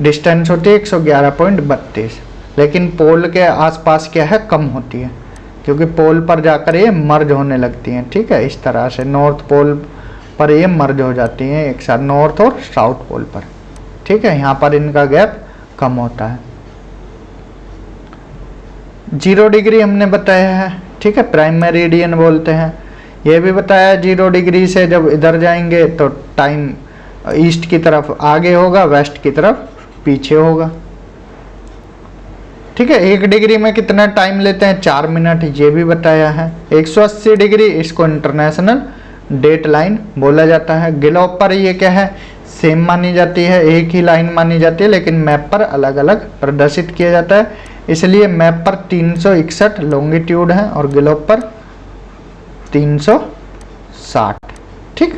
डिस्टेंस होती है, 111.32, लेकिन पोल के आसपास क्या है, कम होती है, क्योंकि पोल पर जाकर ये मर्ज होने लगती हैं, ठीक है। इस तरह से नॉर्थ पोल पर ये मर्ज हो जाती हैं एक साथ, नॉर्थ और साउथ पोल पर, ठीक है। यहाँ पर इनका गैप कम होता है। 0 डिग्री हमने बताया है, ठीक है, प्राइम मेरिडियन बोलते हैं। ये भी बताया 0 डिग्री से जब इधर जाएंगे तो टाइम ईस्ट की तरफ आगे होगा, वेस्ट की तरफ पीछे होगा, ठीक है। 1 डिग्री में कितना टाइम लेते हैं, 4 मिनट, ये भी बताया है। 180 डिग्री, इसको इंटरनेशनल डेट लाइन बोला जाता है। ग्लोब पर ये क्या है, सेम मानी जाती है, एक ही लाइन मानी जाती है, लेकिन मैप पर अलग अलग प्रदर्शित किया जाता है। इसलिए मैप पर 361 लॉन्गिट्यूड है और ग्लोब पर 360, ठीक।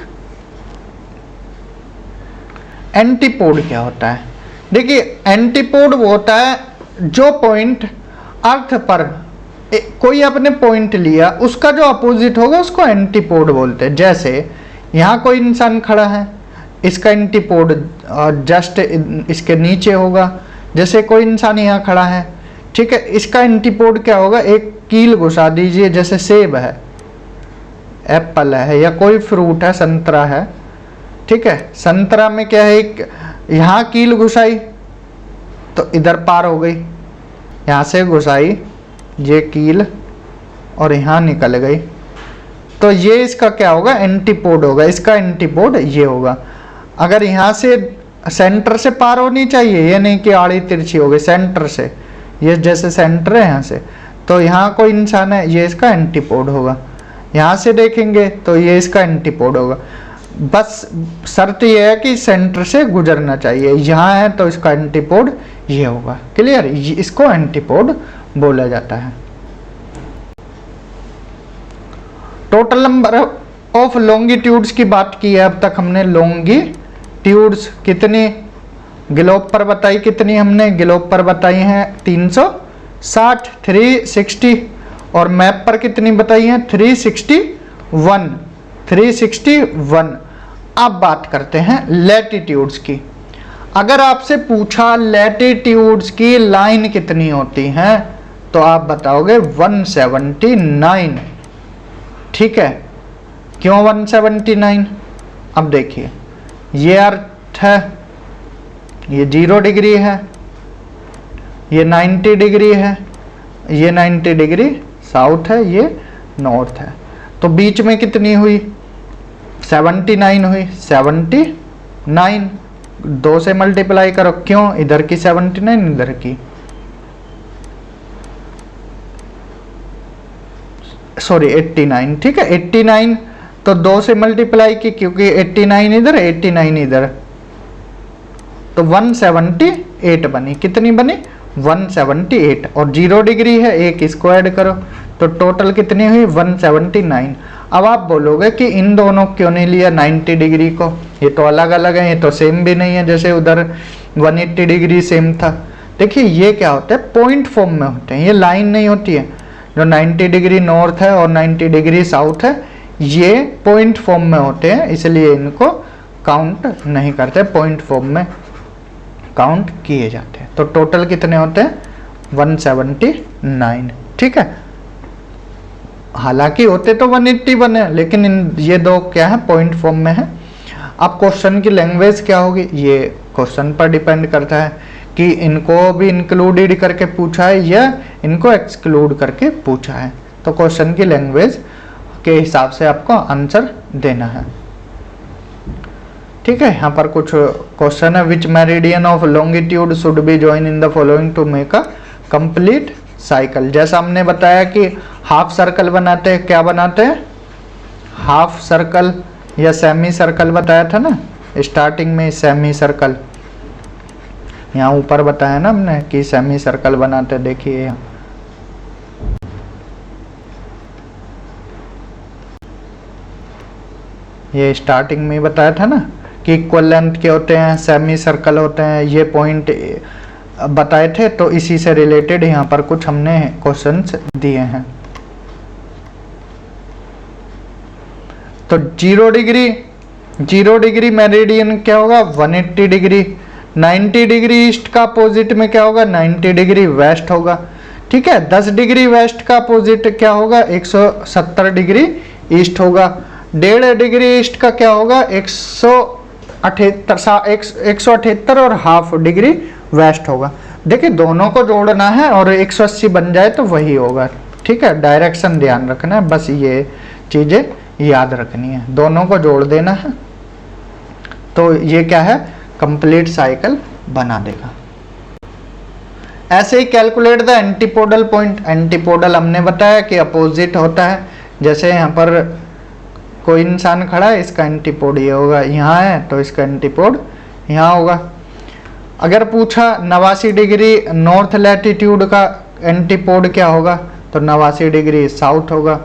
एंटीपोड क्या होता है, देखिए एंटीपोड वो होता है जो पॉइंट अर्थ पर कोई आपने पॉइंट लिया, उसका जो अपोजिट होगा उसको एंटीपोड बोलते हैं। जैसे यहाँ कोई इंसान खड़ा है, इसका एंटीपोड जस्ट इसके नीचे होगा। जैसे कोई इंसान यहाँ खड़ा है, ठीक है, इसका एंटीपोड क्या होगा, एक कील घुसा दीजिए। जैसे सेब है, एप्पल है, या कोई फ्रूट है, संतरा है, ठीक है। संतरा में क्या है, एक यहाँ कील घुसाई तो इधर पार हो गई, यहाँ से घुसाई ये कील और यहाँ निकल गई, तो ये इसका क्या होगा, एंटीपोड होगा। इसका एंटीपोड ये होगा। अगर यहाँ से सेंटर से पार होनी चाहिए, ये नहीं कि आड़ी तिरछी हो गई, सेंटर से, ये जैसे सेंटर है यहाँ से, तो यहाँ कोई इंसान है, ये इसका एंटीपोड होगा। यहाँ से देखेंगे तो ये इसका एंटीपोड होगा। बस शर्त यह है कि सेंटर से गुजरना चाहिए। यहाँ है तो इसका एंटीपोड ये होगा। क्लियर, इसको एंटीपोड बोला जाता है। टोटल नंबर ऑफ लॉन्गिट्यूड्स की बात की है अब तक हमने। लॉन्गिट्यूड्स कितनी ग्लोब पर बताई, कितनी हमने ग्लोब पर बताई हैं 360, 360, और मैप पर कितनी बताई हैं 361। अब बात करते हैं लैटिट्यूड्स की। अगर आपसे पूछा लैटिट्यूड्स की लाइन कितनी होती हैं तो आप बताओगे 179, ठीक है। क्यों 179? अब देखिए, ये अर्थ है, ये 0 डिग्री है, ये 90 डिग्री है, ये 90 डिग्री साउथ है, ये नॉर्थ है, तो बीच में कितनी हुई 79 हुई। 79 2 से मल्टीप्लाई करो, क्यों, इधर की 79 इधर की, सॉरी 89, ठीक है। 89 तो 2 से मल्टीप्लाई की, क्योंकि 89 इधर 89 इधर, तो 178 बनी। कितनी बनी 178, और 0 डिग्री है, एक इसको ऐड करो तो टोटल कितनी हुई 179। अब आप बोलोगे कि इन दोनों क्यों नहीं लिया 90 डिग्री को, ये तो अलग अलग है, ये तो सेम भी नहीं है, जैसे उधर 180 डिग्री सेम था। देखिए ये क्या होता है, पॉइंट फॉर्म में होते हैं, ये लाइन नहीं होती है। जो 90 डिग्री नॉर्थ है और 90 डिग्री साउथ है, ये पॉइंट फॉर्म में होते हैं, इसलिए इनको काउंट नहीं करते, पॉइंट फॉर्म में काउंट किए जाते हैं। तो टोटल कितने होते हैं 179, ठीक है। हालांकि होते तो 180 बने, लेकिन ये दो क्या है, पॉइंट फॉर्म में है। अब क्वेश्चन की लैंग्वेज क्या होगी, ये क्वेश्चन पर डिपेंड करता है कि इनको भी इंक्लूडेड करके पूछा है या इनको एक्सक्लूड करके पूछा है। तो क्वेश्चन की लैंग्वेज के हिसाब से आपको आंसर देना है। ठीक है, यहाँ पर कुछ क्वेश्चन है। Which meridian of longitude should be join in the following to make a complete cycle. जैसा हमने बताया कि हाफ सर्कल बनाते हैं, क्या बनाते हैं, हाफ सर्कल या सेमी सर्कल बताया था ना स्टार्टिंग में। सेमी सर्कल यहाँ ऊपर बताया ना हमने कि सेमी सर्कल बनाते, देखिए यहाँ ये स्टार्टिंग में बताया था ना कि इक्वल लेंथ के होते हैं, सेमी सर्कल होते हैं, ये पॉइंट बताए थे। तो इसी से रिलेटेड यहाँ पर कुछ हमने क्वेश्चंस दिए हैं। तो 0 डिग्री मेरिडियन क्या होगा, 180 डिग्री। 90 डिग्री ईस्ट का अपोजिट में क्या होगा, 90 डिग्री वेस्ट होगा। ठीक है, 10 डिग्री वेस्ट का अपोजिट क्या होगा, 170 डिग्री ईस्ट होगा। 1.5 डिग्री ईस्ट का क्या होगा, 178 और हाफ डिग्री वेस्ट होगा। देखिए दोनों को जोड़ना है और 180 बन जाए तो वही होगा। ठीक है, डायरेक्शन ध्यान रखना है, बस ये चीजें याद रखनी है, दोनों को जोड़ देना है तो ये क्या है, कंप्लीट साइकिल बना देगा। ऐसे ही calculate the antipodal point. Antipodal हमने बताया कि अपोजिट होता है। जैसे यहाँ पर कोई इंसान खड़ा है, इसका एंटीपोड ये होगा, यहाँ है तो इसका एंटीपोड यहाँ होगा। अगर पूछा 89 डिग्री नॉर्थ लैटिट्यूड का एंटीपोड क्या होगा, तो 89 डिग्री साउथ होगा।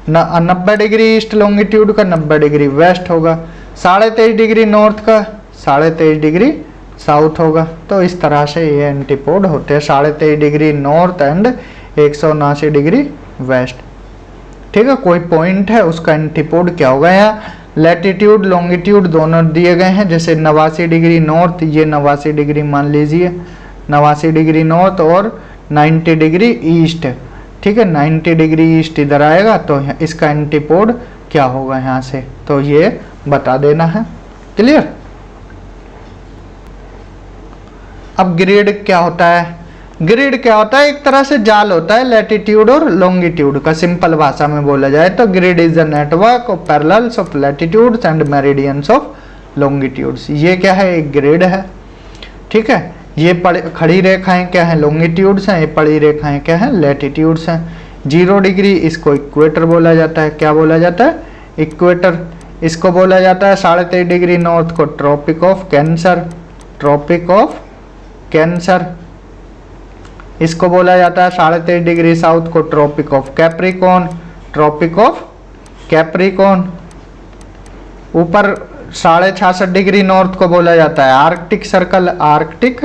90 डिग्री ईस्ट लॉन्गिट्यूड का 90 डिग्री वेस्ट होगा। 23.5 डिग्री नॉर्थ का 23.5 डिग्री साउथ होगा। तो इस तरह से ये एंटीपोड होते हैं, 23.5 degree north and 179 degree west. ठीक है, कोई पॉइंट है उसका एंटीपोड क्या होगा। यहाँ लैटिट्यूड लॉन्गिट्यूड दोनों दिए गए हैं। जैसे 89 डिग्री नॉर्थ, ये 89 डिग्री मान लीजिए, 89 डिग्री नॉर्थ और 90 डिग्री ईस्ट। ठीक है, 90 डिग्री ईस्ट इधर आएगा तो इसका एंटीपोड क्या होगा यहाँ से, तो ये बता देना है। क्लियर। अब ग्रिड क्या होता है, ग्रिड क्या होता है, एक तरह से जाल होता है लैटिट्यूड और लॉन्गिट्यूड का। सिंपल भाषा में बोला जाए तो grid is a network of parallels of latitudes and meridians of longitudes. ये क्या है, एक ग्रिड है। ठीक है, ये खड़ी रेखाएं क्या है, लॉन्गिट्यूड्स हैं, ये पड़ी रेखाएं क्या है, लैटिट्यूड्स हैं। 0 डिग्री इसको इक्वेटर बोला जाता है। क्या बोला जाता है, इक्वेटर। इसको बोला जाता है 23.5 डिग्री नॉर्थ को tropic of cancer, tropic of cancer. इसको बोला जाता है 23.5 डिग्री साउथ को tropic of capricorn, tropic of capricorn. ऊपर 66.5 डिग्री नॉर्थ को बोला जाता है आर्कटिक सर्कल, आर्कटिक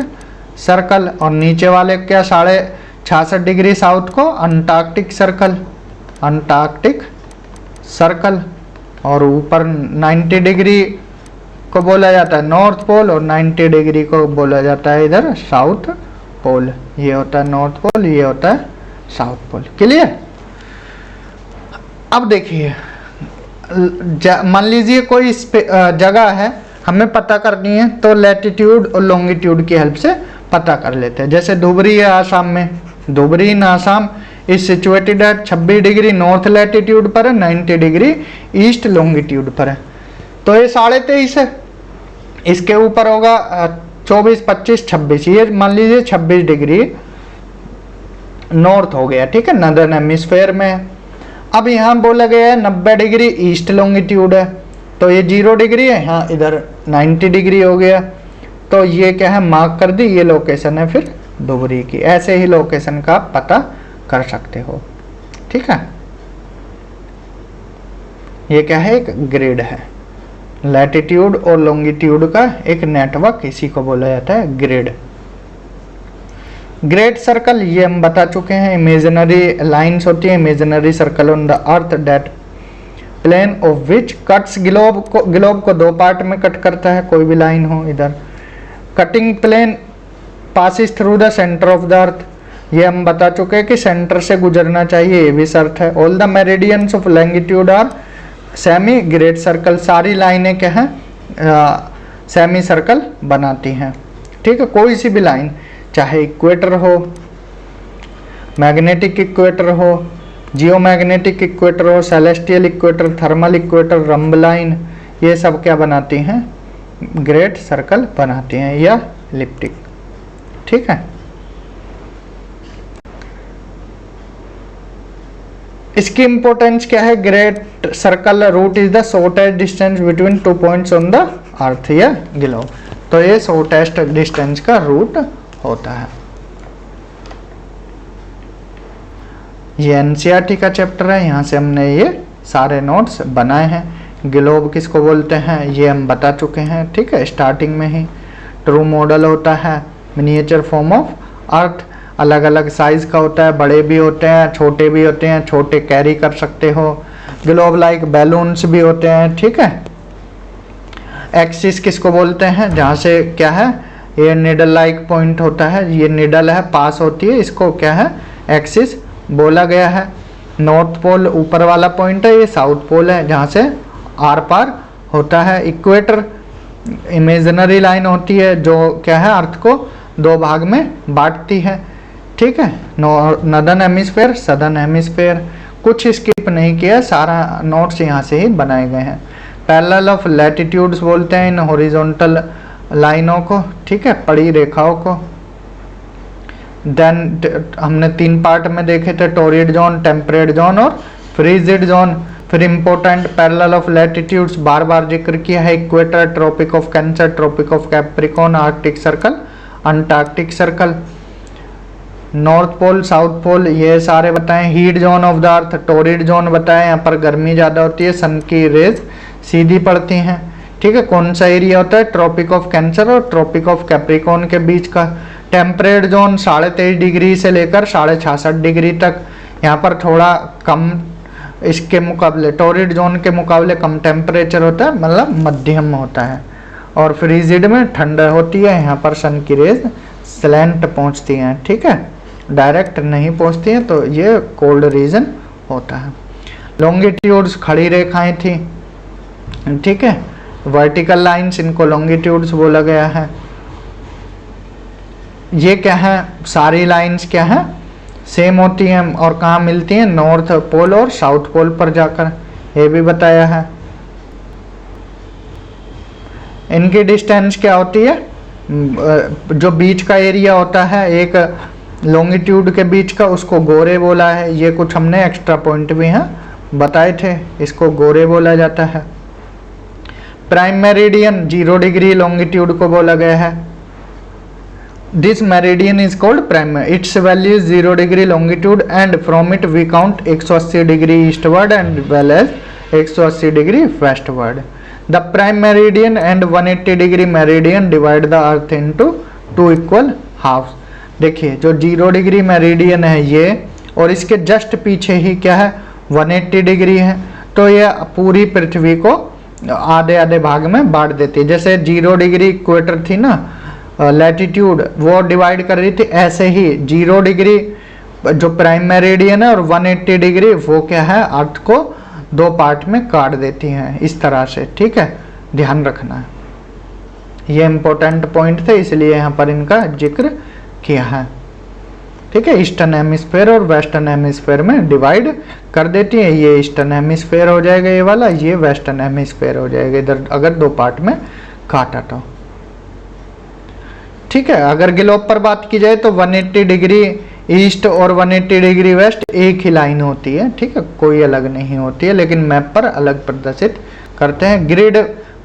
सर्कल। और नीचे वाले क्या 66.5 डिग्री साउथ को अंटार्कटिक सर्कल, अंटार्कटिक सर्कल। और ऊपर 90 डिग्री को बोला जाता है नॉर्थ पोल और 90 डिग्री को बोला जाता है इधर साउथ पोल। ये होता है नॉर्थ पोल, ये होता है साउथ पोल। क्लियर। अब देखिए, मान लीजिए कोई जगह है हमें पता करनी है तो लैटिट्यूड और लॉन्गिट्यूड की हेल्प से पता कर लेते हैं। जैसे धुबरी है आसाम में, Dhubri in Assam is situated at 26 degree north latitude पर है, 90 डिग्री ईस्ट लॉन्गिट्यूड पर है। तो ये 23.5 है, इसके ऊपर होगा 24, 25, 26। ये मान लीजिए 26 डिग्री नॉर्थ हो गया। ठीक है, नदर्न हेमिस्फेयर में। अब यहाँ बोला गया है 90 डिग्री ईस्ट लॉन्गिट्यूड है, तो ये 0 डिग्री है, यहाँ इधर 90 डिग्री हो गया। तो ये क्या है, मार्क कर दी, ये लोकेशन है फिर धुबरी की। ऐसे ही लोकेशन का पता कर सकते हो। ठीक है, ये क्या है, एक ग्रिड है, लैटिट्यूड और लॉन्गिट्यूड का एक नेटवर्क, इसी को बोला जाता है ग्रिड। ग्रेट सर्कल ये हम बता चुके हैं, इमेजिनरी लाइंस होती है, imaginary circle on the earth that plane of which cuts globe को 2 पार्ट में कट करता है, कोई भी लाइन हो इधर। Cutting plane passes through the centre of the earth, ये हम बता चुके हैं कि सेंटर से गुजरना चाहिए, ये भी शर्त है। All the meridians of longitude are semi great circle, सारी लाइनें क्या हैं, सेमी सर्कल बनाती हैं। ठीक है, कोई सी भी लाइन, चाहे इक्वेटर हो, मैग्नेटिक इक्वेटर हो, जियोमैग्नेटिक इक्वेटर हो, celestial equator, thermal equator, रंब line, ये सब क्या बनाती हैं? ग्रेट सर्कल बनाती हैं या एलिप्टिक। ठीक है, इसकी इंपॉर्टेंस क्या है? Great circle route is the shortest distance between 2 points on the earth या ग्लोब। तो ये शॉर्टेस्ट डिस्टेंस का रूट होता है। ये एनसीईआरटी का चैप्टर है, यहाँ से हमने ये सारे नोट्स बनाए हैं। ग्लोब किसको बोलते हैं ये हम बता चुके हैं। ठीक है, स्टार्टिंग में ही ट्रू मॉडल होता है, मिनिएचर फॉर्म ऑफ अर्थ, अलग अलग साइज का होता है, बड़े भी होते हैं, छोटे भी होते हैं, छोटे कैरी कर सकते हो। ग्लोब लाइक बैलून्स भी होते हैं। ठीक है, एक्सिस किसको बोलते हैं? जहाँ से क्या है, ये निडल लाइक पॉइंट होता है, ये निडल है, पास होती है, इसको क्या है? एक्सिस बोला गया है। नॉर्थ पोल ऊपर वाला पॉइंट है, ये साउथ पोल है जहाँ से आर पार होता है। इक्वेटर इमेजिनरी लाइन होती है जो क्या है? अर्थ को दो भाग में बांटती है। ठीक है, नॉर्दर्न हेमिस्फेयर, सदर्न हेमिस्फेयर। कुछ स्किप नहीं किया, सारा नोट्स यहाँ से ही बनाए गए हैं। पैरेलल ऑफ लैटिट्यूड्स बोलते हैं इन हॉरिजॉन्टल लाइनों को। ठीक है, पड़ी रेखाओं को। देन हमने 3 पार्ट में देखे थे, टोरिड जोन, टेम्परेट जोन और फ्रीजिड जोन। फिर इंपॉर्टेंट पैरेलल ऑफ लैटिट्यूड्स बार बार जिक्र किया है, equator, tropic of cancer, tropic of capricorn, arctic circle, Antarctic circle. North pole, south pole, ये सारे बताएं। Heat zone of the earth, torrid zone बताएं, यहाँ पर गर्मी ज़्यादा होती है, सन की रेज सीधी पड़ती हैं। ठीक है, कौन सा एरिया होता है? ट्रॉपिक ऑफ कैंसर और ट्रॉपिक ऑफ कैप्रिकॉर्न के बीच का। टेम्परेट जोन 23.5 डिग्री से लेकर 66.5 डिग्री तक, यहाँ पर थोड़ा कम, इसके मुकाबले टोरिड जोन के मुकाबले कम टेम्परेचर होता है, मतलब मध्यम होता है। और फ्रीजिड में ठंड होती है, यहाँ पर सन की रेज स्लैंट पहुँचती हैं। ठीक है, डायरेक्ट नहीं पहुँचती हैं, तो ये कोल्ड रीजन होता है। लॉन्गिट्यूड्स खड़ी रेखाएं थी। ठीक है, वर्टिकल लाइंस, इनको लॉन्गिट्यूड्स बोला गया है। ये क्या है? सारी लाइंस क्या है? सेम होती हैं और कहाँ मिलती हैं? नॉर्थ पोल और साउथ पोल पर जाकर, ये भी बताया है। इनकी डिस्टेंस क्या होती है? जो बीच का एरिया होता है एक लॉन्गिट्यूड के बीच का, उसको गोरे बोला है। ये कुछ हमने एक्स्ट्रा पॉइंट भी हैं बताए थे, इसको गोरे बोला जाता है। प्राइम मेरिडियन 0 डिग्री लॉन्गिट्यूड को बोला गया है। This meridian is called prime, its value is 0 degree longitude and from it we count 180 degree eastward and well as 180 degree westward. The prime meridian and 180 degree meridian divide the earth into 2 equal halves. देखिए, जो 0 डिग्री मेरिडियन है ये, और इसके जस्ट पीछे ही क्या है? 180 डिग्री है। तो ये पूरी पृथ्वी को आधे आधे भाग में बांट देती है। जैसे 0 डिग्री इक्वेटर थी ना लैटिट्यूड, वो डिवाइड कर रही थी, ऐसे ही 0 डिग्री जो प्राइम मेरिडियन है और 180 डिग्री वो क्या है? अर्थ को 2 पार्ट में काट देती हैं इस तरह से। ठीक है, ध्यान रखना है, ये इंपॉर्टेंट पॉइंट थे, इसलिए यहाँ पर इनका जिक्र किया है। ठीक है, ईस्टर्न हेमिस्फेयर और वेस्टर्न हेमिस्फेयर में डिवाइड कर देती है। ये ईस्टर्न हेमिस्फेयर हो जाएगा ये वाला, ये वेस्टर्न हेमिस्फेयर हो जाएगा इधर, अगर 2 पार्ट में काटा तो। ठीक है, अगर ग्लोब पर बात की जाए तो 180 डिग्री ईस्ट और 180 डिग्री वेस्ट एक ही लाइन होती है। ठीक है, कोई अलग नहीं होती है, लेकिन मैप पर अलग प्रदर्शित करते हैं। ग्रिड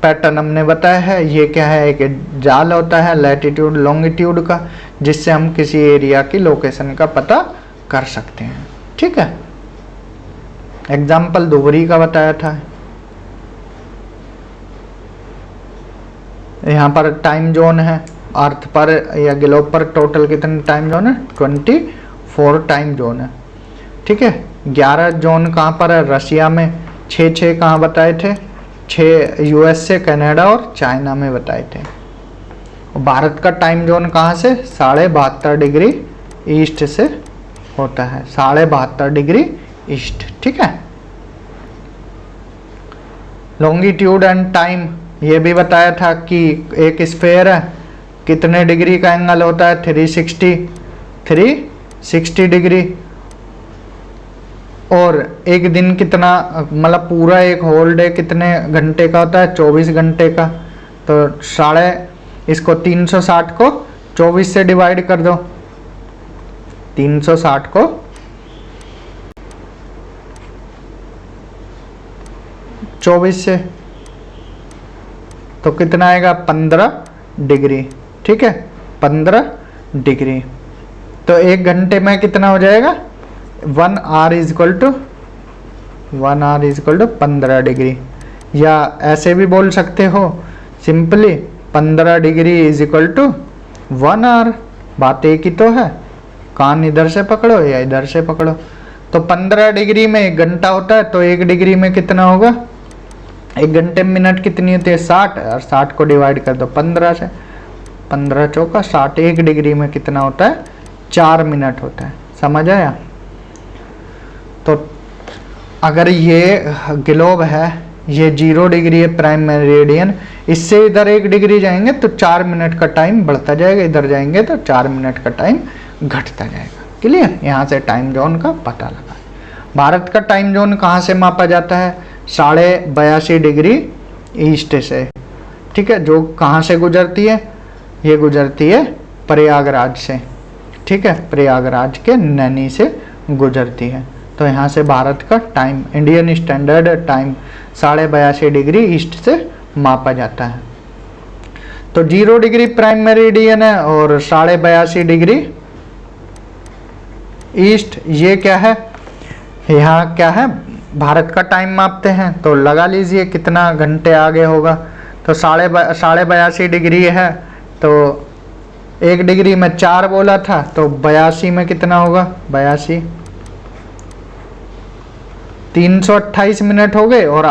पैटर्न हमने बताया है, ये क्या है? एक जाल होता है लैटिट्यूड लॉन्गिट्यूड का, जिससे हम किसी एरिया की लोकेशन का पता कर सकते हैं। ठीक है, एग्जाम्पल दुबरी का बताया था। यहाँ पर टाइम जोन है, अर्थ पर या ग्लोब पर टोटल कितने टाइम जोन है? 24 टाइम जोन है। ठीक है, 11 जोन कहाँ पर है? रशिया में। 6 कहाँ बताए थे? 6 यूएसए, कनाडा और चाइना में बताए थे। भारत का टाइम जोन कहाँ से? 72.5 डिग्री ईस्ट से होता है, 72.5 डिग्री ईस्ट। ठीक है, लॉन्गिट्यूड एंड टाइम ये भी बताया था कि एक स्फेयर है, कितने डिग्री का एंगल होता है, 360 डिग्री। और एक दिन कितना, मतलब पूरा एक होल डे कितने घंटे का होता है, 24 घंटे का। तो इसको 360 को 24 से डिवाइड कर दो, 360 को 24 से, तो कितना आएगा, 15 डिग्री। ठीक है, 15 डिग्री। तो एक घंटे में कितना हो जाएगा, 1 hour is equal to 15 degree. या ऐसे भी बोल सकते हो simply, 15 degree is equal to 1 hour. बात एक ही तो है, कान इधर से पकड़ो या इधर से पकड़ो। तो 15 डिग्री में 1 घंटा होता है, तो 1 डिग्री में कितना होगा, 1 घंटे में मिनट कितनी होती है, 60, और 60 को डिवाइड कर दो 15 से, 15 चौका 60। 1 डिग्री में कितना होता है, 4 मिनट होता है। समझ आया? तो अगर ये ग्लोब है, ये 0 डिग्री है प्राइम मेरिडियन, इससे इधर 1 डिग्री जाएंगे तो 4 मिनट का टाइम बढ़ता जाएगा, इधर जाएंगे तो 4 मिनट का टाइम घटता जाएगा। क्लियर? यहाँ से टाइम जोन का पता लगा। भारत का टाइम जोन कहाँ से मापा जाता है, 82.5 डिग्री ईस्ट से। ठीक है, जो कहाँ से गुजरती है, ये गुजरती है प्रयागराज से। ठीक है, प्रयागराज के नैनी से गुजरती है। तो यहाँ से भारत का time, Indian standard time 82.5 degree east से मापा जाता है। तो 0 डिग्री प्राइम मेरिडियन है और 82.5 डिग्री ईस्ट, ये क्या है, यहाँ क्या है, भारत का टाइम मापते हैं। तो लगा लीजिए कितना घंटे आगे होगा। तो 82.5 डिग्री है, तो 1 डिग्री में 4 बोला था, तो 82 में कितना होगा, 82, 328 मिनट हो गए। और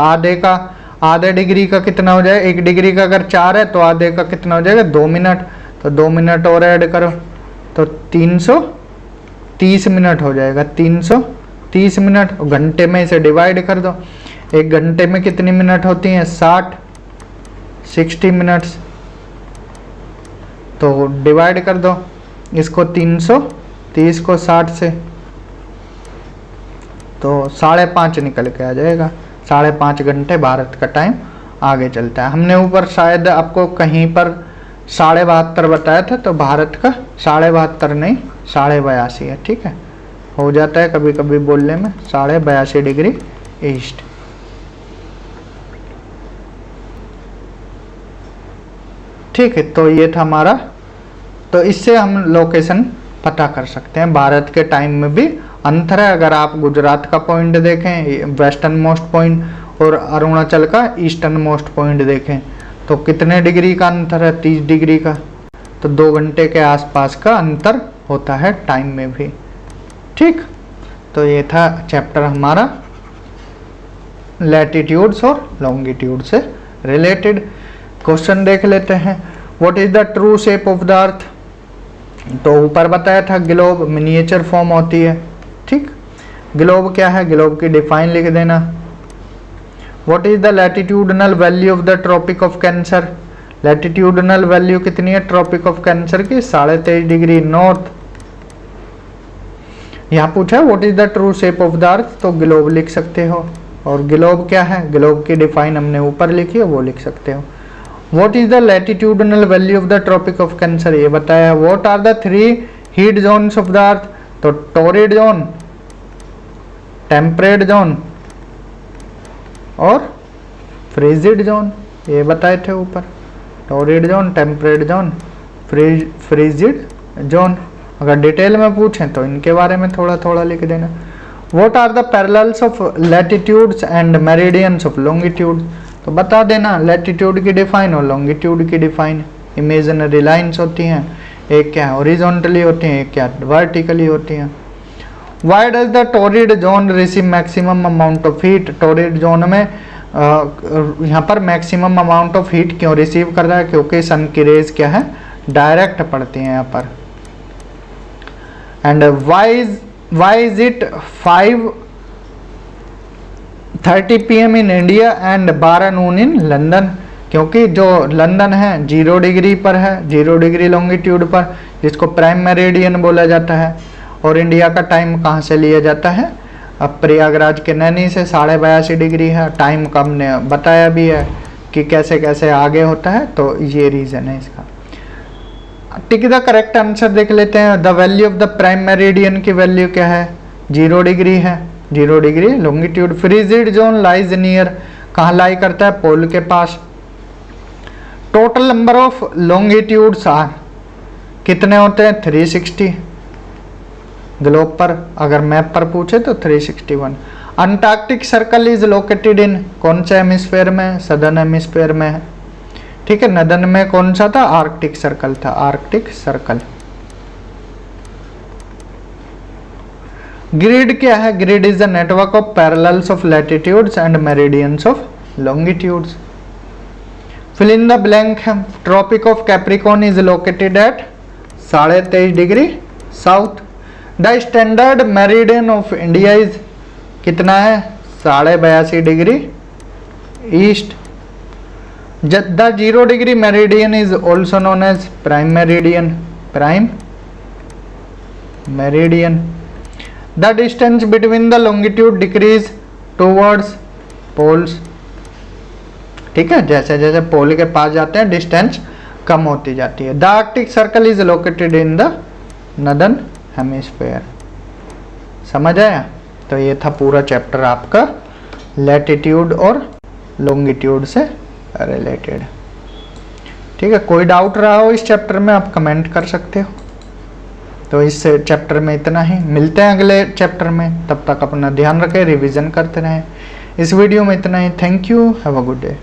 आधे डिग्री का कितना हो जाए, 1 डिग्री का अगर 4 है तो आधे का कितना हो जाएगा, 2 मिनट। तो 2 मिनट और ऐड करो तो 330 मिनट हो जाएगा, 330 मिनट। घंटे में इसे डिवाइड कर दो, 1 घंटे में कितनी मिनट होती हैं, 60 मिनट्स। तो डिवाइड कर दो इसको 330 को 60 से, तो 5.5 निकल के आ जाएगा। 5.5 घंटे भारत का टाइम आगे चलता है। हमने ऊपर शायद आपको कहीं पर 72.5 बताया था, तो भारत का 72.5 नहीं 82.5 है। ठीक है, हो जाता है कभी कभी बोलने में, 82.5 डिग्री ईस्ट। ठीक है, तो ये था हमारा। तो इससे हम लोकेशन पता कर सकते हैं। भारत के टाइम में भी अंतर है। अगर आप गुजरात का पॉइंट देखें, वेस्टर्न मोस्ट पॉइंट, और अरुणाचल का ईस्टर्न मोस्ट पॉइंट देखें, तो कितने डिग्री का अंतर है, 30 डिग्री का। तो 2 घंटे के आसपास का अंतर होता है टाइम में भी। ठीक, तो ये था चैप्टर हमारा लैटिट्यूड्स और लॉन्गिट्यूड से रिलेटेड। क्वेश्चन देख लेते हैं। What is the true shape of the earth? तो ऊपर बताया था ग्लोब मिनिएचर फॉर्म होती है। ठीक, ग्लोब क्या है, ग्लोब की डिफाइन लिख देना। What is the latitudinal value of the tropic of cancer? Latitudinal value कितनी है ट्रॉपिक ऑफ कैंसर की, 23.5 डिग्री नॉर्थ। यहाँ पूछा what is the true shape of the earth, तो ग्लोब लिख सकते हो। और ग्लोब क्या है, ग्लोब की डिफाइन हमने ऊपर लिखी है, वो लिख सकते हो। What is the latitudinal value of the tropic of cancer, ये बताया। What are the 3 heat zones of the earth? तो टोरिड जोन, टेम्परेट जोन और फ्रीजिड जोन, ये बताए थे ऊपर। Torrid zone, temperate zone, frigid zone. अगर डिटेल में पूछें तो इनके बारे में थोड़ा थोड़ा लिख देना। What are the parallels of latitudes and meridians of longitude? तो बता देना लैटिट्यूड की डिफाइन और लॉन्गिट्यूड की डिफाइन। इमेजिनरी लाइंस होती हैं, एक क्या हॉरिजॉन्टली होती हैं, एक क्या वर्टिकली होती हैं। Why does the torrid zone receive maximum amount of heat? Torrid zone में यहाँ पर मैक्सिमम अमाउंट ऑफ हीट क्यों रिसीव कर रहा है? क्योंकि सन की रेज क्या है, डायरेक्ट पड़ती हैं यहाँ पर। And why is it 5:30 PM in India and 12 noon in London? क्योंकि जो लंदन है 0 डिग्री पर है, 0 डिग्री लॉन्गिट्यूड पर, जिसको प्राइम मेरिडियन बोला जाता है। और इंडिया का टाइम कहाँ से लिया जाता है? अब प्रयागराज के नैनी से 82.5 डिग्री है। टाइम कम ने बताया भी है कि कैसे कैसे आगे होता है, तो ये रीज़न है इसका। टिक द करेक्ट आंसर देख लेते हैं। The value of the prime meridian की वैल्यू क्या है? 0 डिग्री है, 0 degree longitude. Frigid zone lies near, कहाँ लाई करता है? पोल के पास। Total number of longitudes are, कितने होते हैं? 360 ग्लोब पर, अगर मैप पर पूछे तो 361। Antarctic circle is located in, कौन से हेमिस्फेयर में? सदर्न हेमिस्फेयर में है। ठीक है, नदन में कौन सा था? आर्कटिक सर्कल था, आर्कटिक सर्कल। ग्रिड क्या है? Grid is the network of parallels of latitudes and meridians of longitudes. Fill in the blank. Tropic of capricorn is located at 23.5 degree south. The standard meridian of India is, कितना है? 82.5 degree east. The 0 degree meridian is also known as prime meridian, prime meridian. The distance between the longitude decreases towards poles. ठीक है, जैसे जैसे पोल के पास जाते हैं डिस्टेंस कम होती जाती है। The Arctic circle is located in the northern hemisphere. समझ आया? तो ये था पूरा चैप्टर आपका लैटिट्यूड और लॉन्गिट्यूड से रिलेटेड। ठीक है, कोई डाउट रहा हो इस चैप्टर में आप कमेंट कर सकते हो। तो इस चैप्टर में इतना ही, मिलते हैं अगले चैप्टर में। तब तक अपना ध्यान रखें, रिवीजन करते रहें। इस वीडियो में इतना ही। Thank you, have a good day.